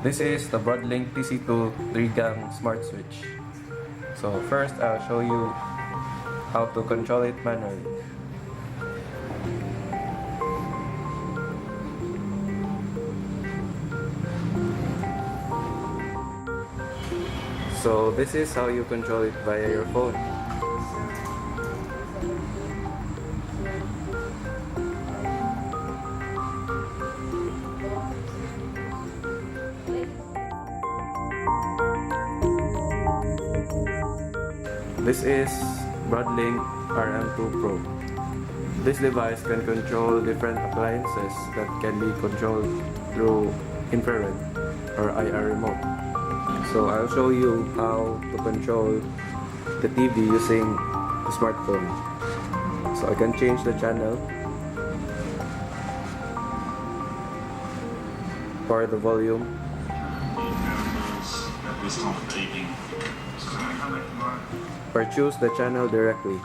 This is the Broadlink TC2 3-gang smart switch. So first I'll show you how to control it manually. So this is how you control it via your phone. This is Broadlink RM2 Pro. This device can control different appliances that can be controlled through infrared or IR remote. So I'll show you how to control the TV using the smartphone. So I can change the channel or the volume. Or choose the channel directly.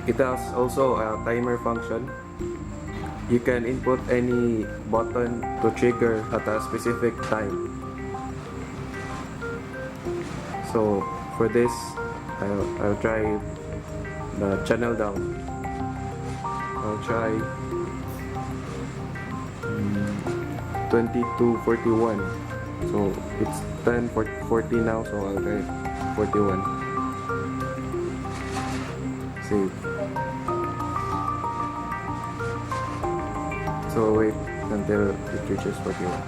It has also a timer function. You can input any button to trigger at a specific time. So for this, I'll try the channel down. I'll try 22:41. So it's 10:40 now, so I'll try 41. Save. So wait until it reaches 41.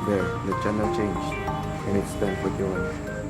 There, the channel changed and it's 10:41.